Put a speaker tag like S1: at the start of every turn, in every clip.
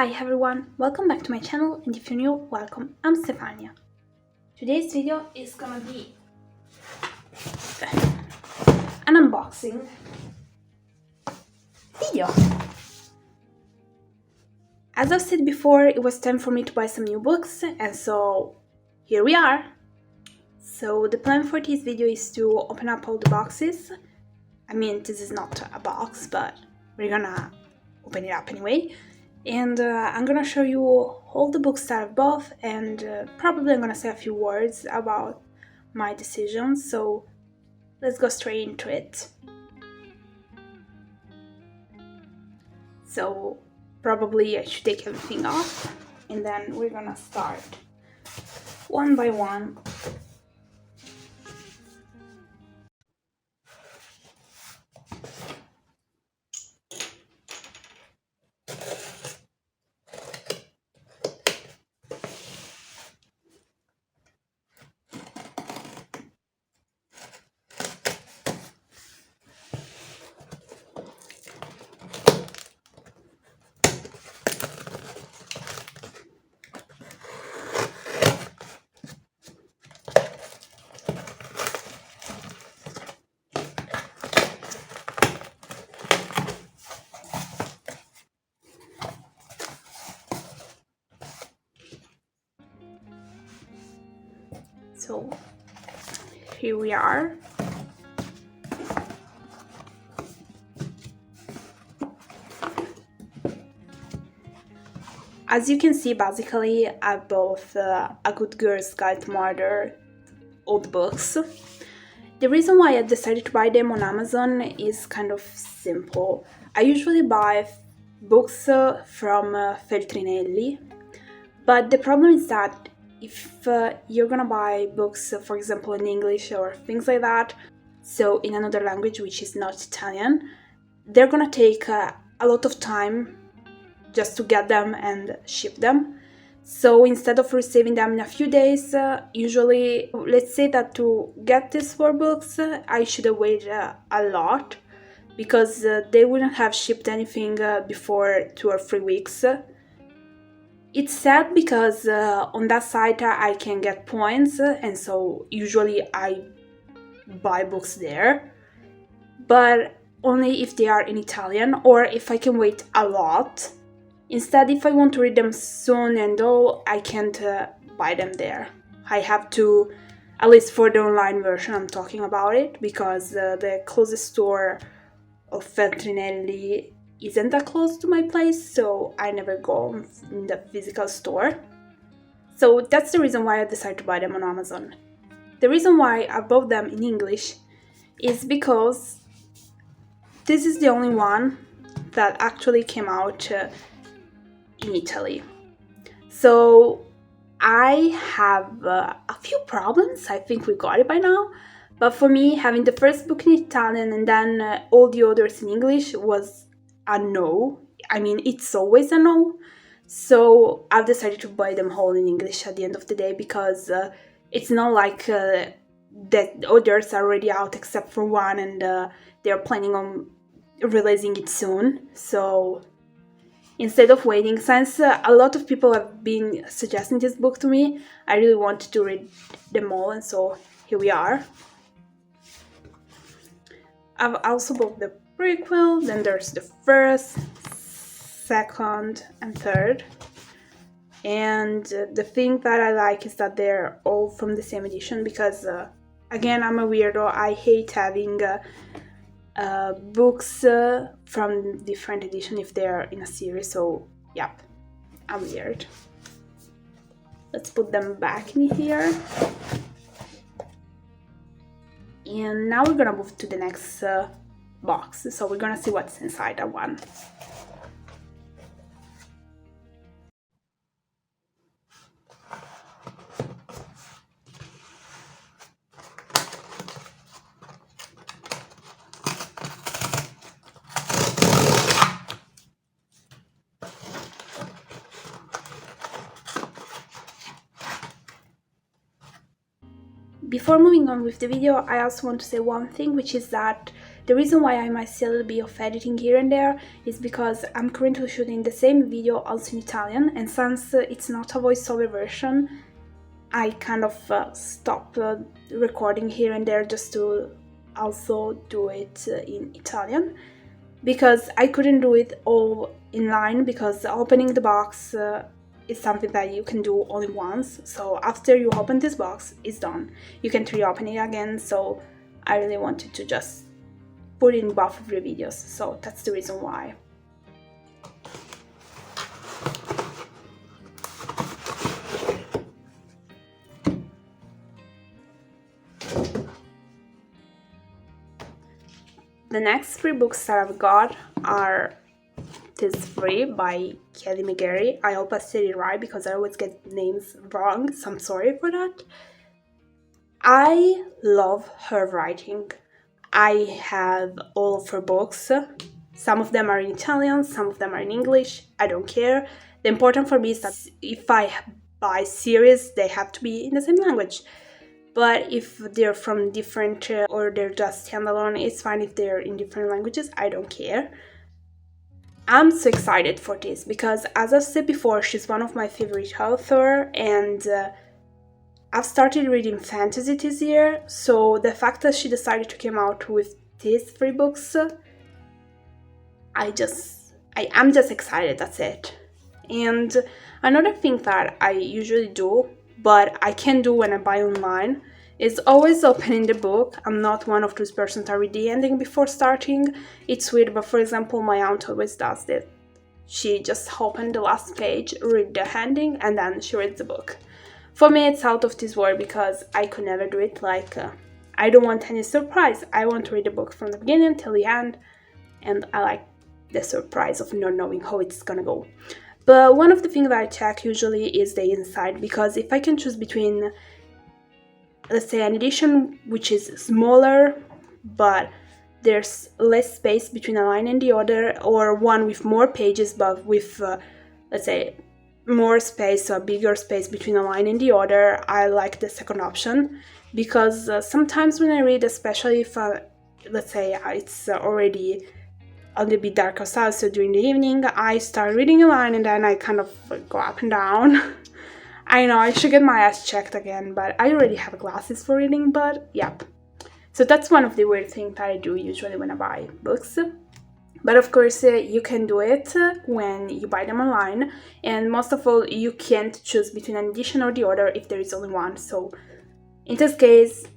S1: Hi everyone, welcome back to my channel, and if you're new, welcome, I'm Stefania. Today's video is gonna be an unboxing video. As I've said before, it was time for me to buy some new books, and so here we are. So the plan for this video is to open up all the boxes. I mean, this is not a box, but we're gonna open it up anyway. And I'm gonna show you all the books that I've bought, and probably I'm gonna say a few words about my decisions, so let's go straight into it. So probably I should take everything off, and then we're gonna start one by one. So here we are. As you can see, basically I bought A Good Girl's Guide to Murder old books. The reason why I decided to buy them on Amazon is kind of simple. I usually buy books from Feltrinelli, but the problem is that if you're gonna buy books, for example, in English or things like that, so in another language which is not Italian, they're gonna take a lot of time just to get them and ship them. So instead of receiving them in a few days, usually, let's say that to get these 4 books, I should have waited a lot, because they wouldn't have shipped anything before 2 or 3 weeks. It's sad because on that site I can get points, and so usually I buy books there, but only if they are in Italian or if I can wait a lot. Instead, if I want to read them soon and all, I can't buy them there. I have to, at least for the online version I'm talking about it, because the closest store of Feltrinelli isn't that close to my place, so I never go in the physical store. So that's the reason why I decided to buy them on Amazon. The reason why I bought them in English is because this is the only one that actually came out in Italy. So I have a few problems. I think we got it by now, but for me, having the first book in Italian and then all the others in English was a no. I mean, it's always a no. So I've decided to buy them all in English at the end of the day, because it's not like that others are already out except for one, and they're planning on releasing it soon. So instead of waiting, since a lot of people have been suggesting this book to me, I really wanted to read them all, and so here we are. I've also bought the prequel, then there's the first, second, and third. And the thing that I like is that they're all from the same edition, because again, I'm a weirdo. I hate having books from different edition if they're in a series, so yep, I'm weird. Let's put them back in here. And now we're gonna move to the next box, so we're gonna see what's inside that one. Before moving on with the video, I also want to say one thing, which is that the reason why I might see a little bit of editing here and there is because I'm currently shooting the same video also in Italian, and since it's not a voiceover version, I kind of stopped recording here and there just to also do it in Italian, because I couldn't do it all in line, because opening the box is something that you can do only once. So after you open this box, it's done. You can't reopen it again, so I really wanted to just put in both of the videos, so that's the reason why. The next 3 books that I've got are these 3 by McGarry. I hope I said it right because I always get names wrong, so I'm sorry for that. I love her writing. I have all of her books. Some of them are in Italian, some of them are in English. I don't care. The important for me is that if I buy series, they have to be in the same language. But if they're from different or they're just standalone, it's fine if they're in different languages. I don't care. I'm so excited for this because, as I've said before, she's one of my favorite authors, and I've started reading fantasy this year, so the fact that she decided to come out with these 3 books, I'm just excited, that's it. And another thing that I usually do, but I can do when I buy online, is always opening the book. I'm not one of those persons that read the ending before starting. It's weird, but for example, my aunt always does this. She just opens the last page, read the ending, and then she reads the book. For me, it's out of this world because I could never do it. I don't want any surprise. I want to read the book from the beginning till the end, and I like the surprise of not knowing how it's gonna go. But one of the things that I check usually is the inside, because if I can choose between, let's say, an edition which is smaller but there's less space between a line and the other, or one with more pages but with, let's say, more space or bigger space between a line and the other, I like the second option, because sometimes when I read, especially if, let's say, it's already a little bit dark outside, so during the evening, I start reading a line and then I kind of go up and down. I know I should get my eyes checked again, but I already have glasses for reading, but yep. So that's one of the weird things that I do usually when I buy books. But of course, you can do it when you buy them online, and most of all, you can't choose between an edition or the other if there is only one. So in this case,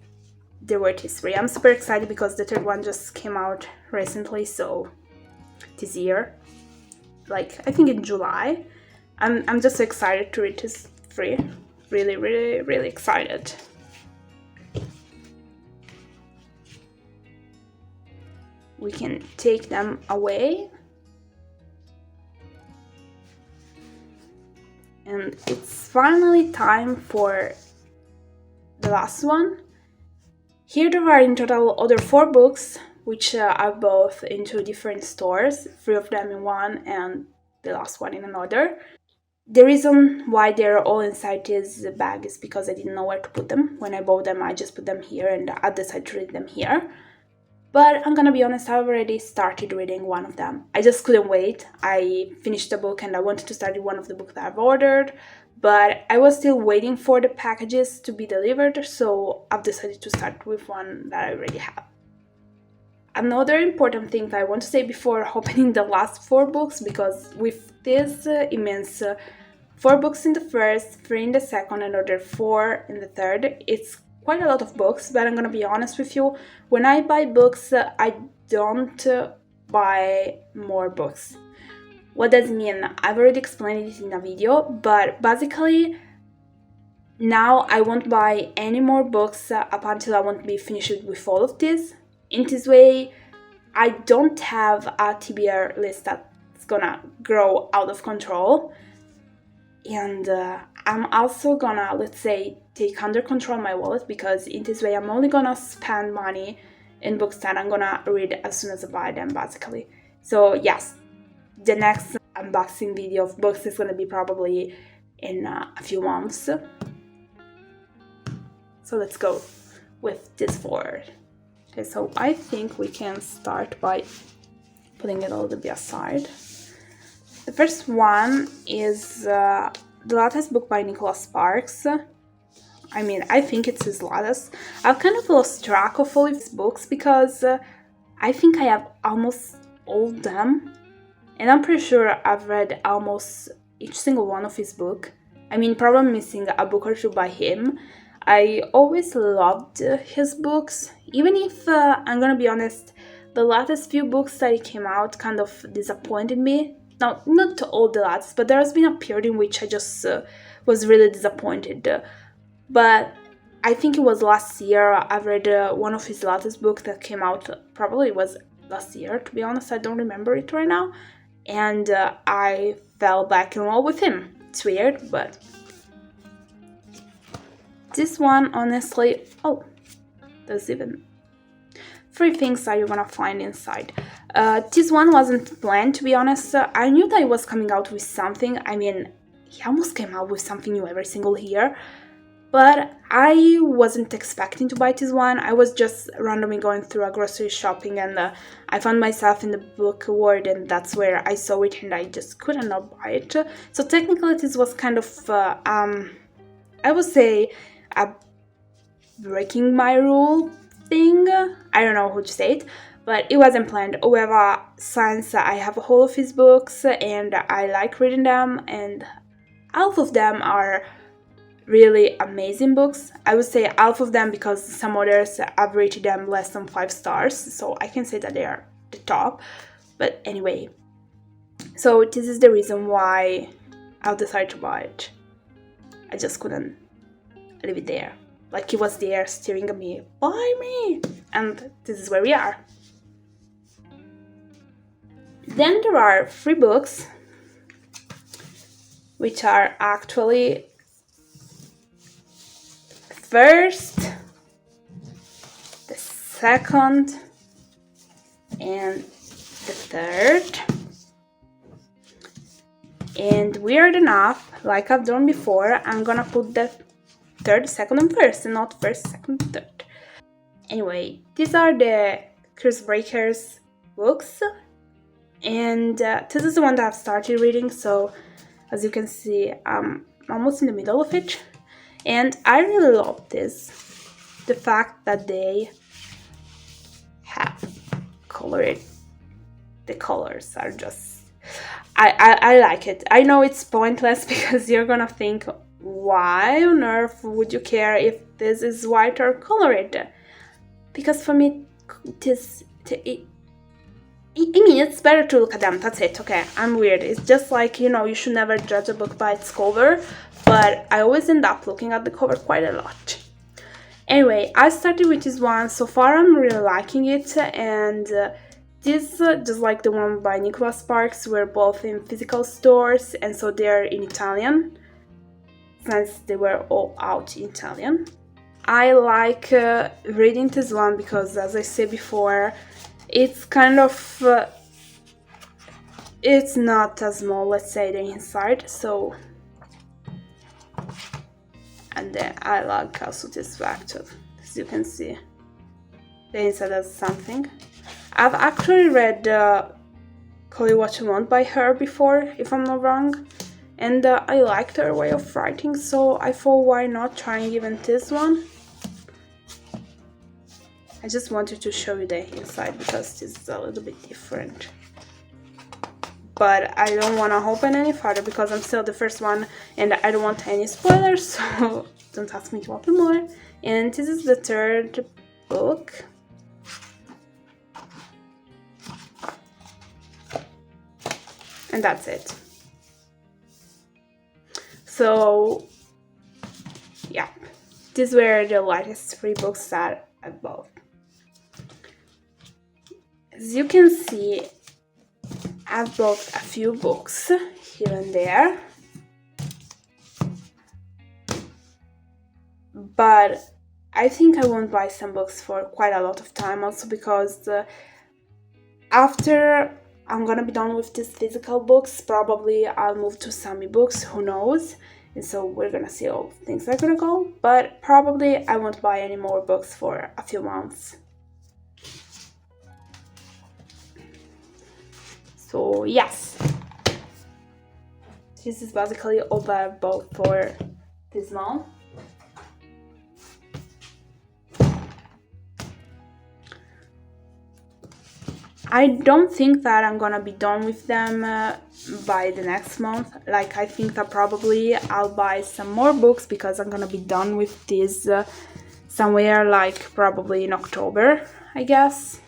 S1: there were these 3. I'm super excited because the 3rd one just came out recently, so this year, I think in July. I'm just so excited to read this 3. Really, really, really excited. We can take them away. And it's finally time for the last one. Here there are in total other 4 books, which are both in 2 different stores, 3 of them in one and the last one in another. The reason why they're all inside this bag is because I didn't know where to put them. When I bought them, I just put them here and I decided to read them here. But I'm gonna be honest, I've already started reading one of them. I just couldn't wait. I finished the book and I wanted to start one of the books that I've ordered, but I was still waiting for the packages to be delivered, so I've decided to start with one that I already have. Another important thing that I want to say before opening the last 4 books, because with this it means 4 books in the first, 3 in the second, another 4 in the third. It's quite a lot of books, but I'm gonna be honest with you, when I buy books, I don't buy more books. What does it mean? I've already explained it in a video, but basically now I won't buy any more books up until I won't be finished with all of this. In this way, I don't have a TBR list that's gonna grow out of control. And I'm also gonna, let's say, take under control my wallet, because in this way I'm only gonna spend money in books that I'm gonna read as soon as I buy them, basically. So yes, the next unboxing video of books is gonna be probably in a few months. So let's go. with this four. Okay, so I think we can start by putting it a little bit aside. The first one is the latest book by Nicholas Sparks. I mean, I think it's his latest. I've kind of lost track of all his books because I think I have almost all of them. And I'm pretty sure I've read almost each single one of his books. I mean, probably missing a book or two by him. I always loved his books, even if, I'm gonna be honest, the latest few books that came out kind of disappointed me. Now, not all the latest, but there has been a period in which I just was really disappointed. But I think it was last year I read one of his latest books that came out, probably was last year, to be honest, I don't remember it right now. And I fell back in love with him. It's weird, but this one, honestly, oh, there's even 3 things that you're gonna find inside. This one wasn't planned, to be honest. I knew that he was coming out with something. I mean, he almost came out with something new every single year. But I wasn't expecting to buy this one. I was just randomly going through a grocery shopping and I found myself in the book world, and that's where I saw it and I just couldn't not buy it. So technically this was kind of, I would say, a breaking my rule thing. I don't know how to say it, but it wasn't planned. However, since I have a whole of his books and I like reading them, and half of them are really amazing books. I would say half of them because some others I've rated them less than 5 stars, so I can say that they are the top. But anyway, so this is the reason why I decided to buy it. I just couldn't leave it there. Like he was there staring at me, buy me! And this is where we are. Then there are 3 books which are actually first, the second, and the third. And weird enough, like I've done before, I'm gonna put the third, second, and first, and not first, second, third. Anyway, these are the Cursebreakers books, and this is the one that I've started reading, so as you can see, I'm almost in the middle of it. And I really love this. The fact that they have colored. The colors are just... I like it. I know it's pointless because you're gonna think, why on earth would you care if this is white or colored? Because for me, I mean, it's better to look at them, that's it, okay, I'm weird. It's just like, you know, you should never judge a book by its cover, but I always end up looking at the cover quite a lot. Anyway, I started with this one. So far I'm really liking it, and this, just like the one by Nicholas Sparks, were both in physical stores, and so they're in Italian, since they were all out in Italian. I like reading this one because, as I said before, it's kind of, it's not as small, let's say, the inside, so... And then I like also this factor, as you can see, the inside has something. I've actually read Call It What You Want by her before, if I'm not wrong, and I liked her way of writing, so I thought why not trying even this one. I just wanted to show you the inside because this is a little bit different. But I don't want to open any further because I'm still the first one and I don't want any spoilers, so don't ask me to open more. And this is the third book. And that's it. So, yeah, these were the latest 3 books that I bought. As you can see, I've bought a few books here and there, but I think I won't buy some books for quite a lot of time, also because after I'm gonna be done with these physical books, probably I'll move to some ebooks, who knows, and so we're gonna see how things are gonna go, but probably I won't buy any more books for a few months. So yes, this is basically all that I bought for this month. I don't think that I'm gonna be done with them by the next month. Like, I think that probably I'll buy some more books because I'm gonna be done with this somewhere like probably in October, I guess.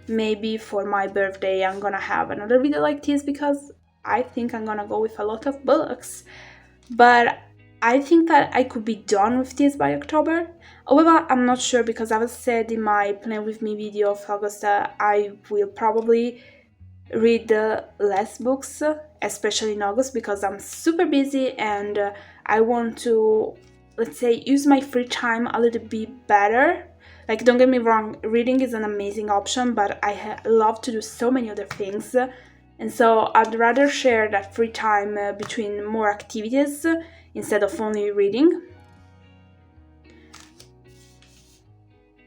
S1: Maybe for my birthday I'm gonna have another video like this because I think I'm gonna go with a lot of books. But I think that I could be done with this by October. However, I'm not sure because I was said in my Plan With Me video of August that I will probably read less books, especially in August, because I'm super busy and I want to, let's say, use my free time a little bit better. Like, don't get me wrong, reading is an amazing option, but I love to do so many other things. And so I'd rather share that free time between more activities instead of only reading.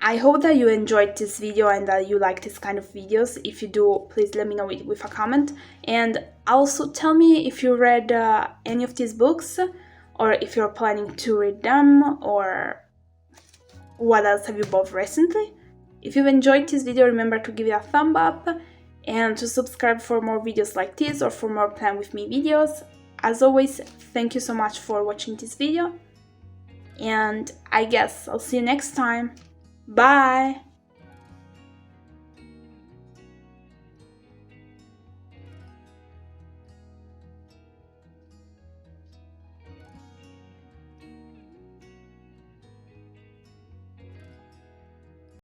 S1: I hope that you enjoyed this video and that you like this kind of videos. If you do, please let me know it with a comment. And also tell me if you read any of these books, or if you're planning to read them, or what else have you bought recently. If you've enjoyed this video, remember to give it a thumb up and to subscribe for more videos like this or for more Plan With Me videos. As always, thank you so much for watching this video, and I guess I'll see you next time. Bye!